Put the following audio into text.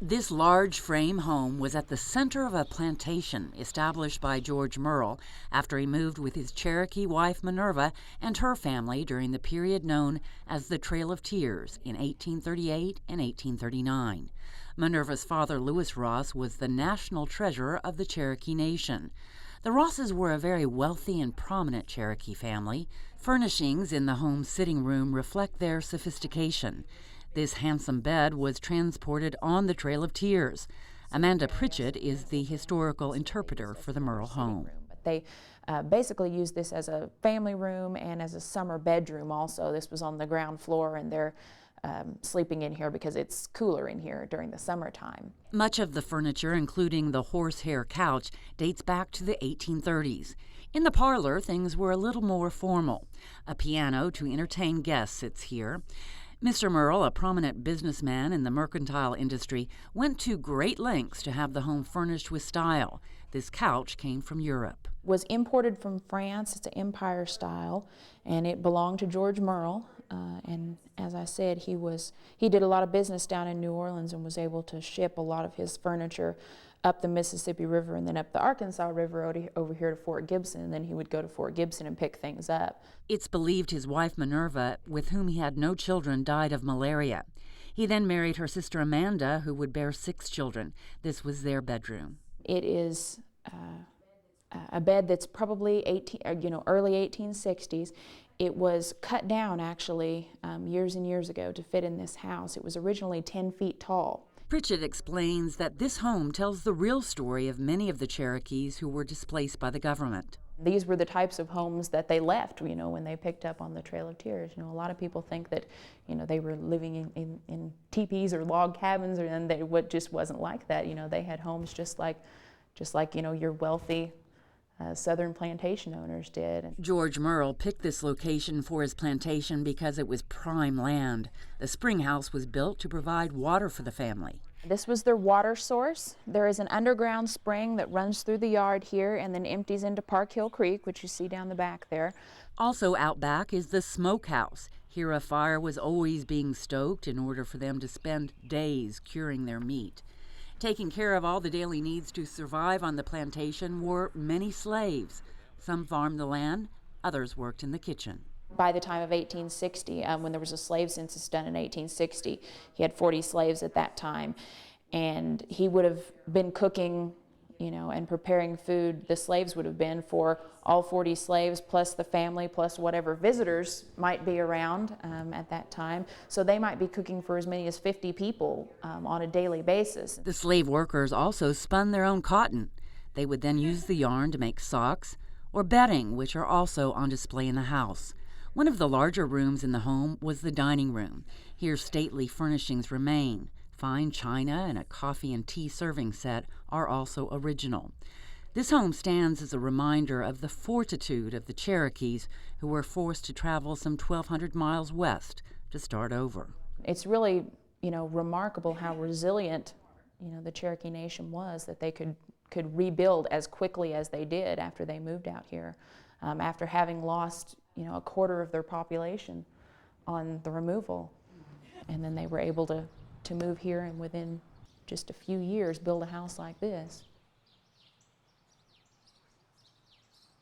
This large frame home was at the center of a plantation established by George Murrell after he moved with his Cherokee wife Minerva and her family during the period known as the Trail of Tears in 1838 and 1839. Minerva's father, Lewis Ross, was the national treasurer of the Cherokee Nation. The Rosses were a very wealthy and prominent Cherokee family. Furnishings in the home's sitting room reflect their sophistication. This handsome bed was transported on the Trail of Tears. Amanda Pritchett is the historical interpreter for the Murrell home. They basically used this as a family room and as a summer bedroom also. This was on the ground floor, and they're sleeping in here because it's cooler in here during the summertime. Much of the furniture, including the horsehair couch, dates back to the 1830s. In the parlor, things were a little more formal. A piano to entertain guests sits here. Mr. Murrell, a prominent businessman in the mercantile industry, went to great lengths to have the home furnished with style. This couch came from Europe. Was imported from France. It's an Empire style, and it belonged to George Murrell. And as I said, he did a lot of business down in New Orleans and was able to ship a lot of his furniture up the Mississippi River and then up the Arkansas River over here to Fort Gibson, and then he would go to Fort Gibson and pick things up. It's believed his wife Minerva, with whom he had no children, died of malaria. He then married her sister Amanda, who would bear 6 children. This was their bedroom. It is a bed that's probably early 1860s. It was cut down actually years and years ago to fit in this house. It was originally 10 feet tall. Pritchett explains that this home tells the real story of many of the Cherokees who were displaced by the government. These were the types of homes that they left, when they picked up on the Trail of Tears. A lot of people think that, they were living in teepees or log cabins, and it just wasn't like that. They had homes just like your wealthy southern plantation owners did. George Murrell picked this location for his plantation because it was prime land. The spring house was built to provide water for the family. This was their water source. There is an underground spring that runs through the yard here and then empties into Park Hill Creek, which you see down the back there. Also out back is the smokehouse. Here a fire was always being stoked in order for them to spend days curing their meat. Taking care of all the daily needs to survive on the plantation were many slaves. Some farmed the land, others worked in the kitchen. By the time of 1860, when there was a slave census done in 1860, he had 40 slaves at that time, and he would have been cooking, and preparing food. The slaves would have been for all 40 slaves, plus the family, plus whatever visitors might be around at that time. So they might be cooking for as many as 50 people on a daily basis. The slave workers also spun their own cotton. They would then use the yarn to make socks or bedding, which are also on display in the house. One of the larger rooms in the home was the dining room. Here stately furnishings remain. Fine china and a coffee and tea serving set are also original. This home stands as a reminder of the fortitude of the Cherokees who were forced to travel some 1,200 miles west to start over. It's really, remarkable how resilient, the Cherokee Nation was, that they could rebuild as quickly as they did after they moved out here, after having lost, a quarter of their population on the removal. And then they were able to move here and within just a few years build a house like this.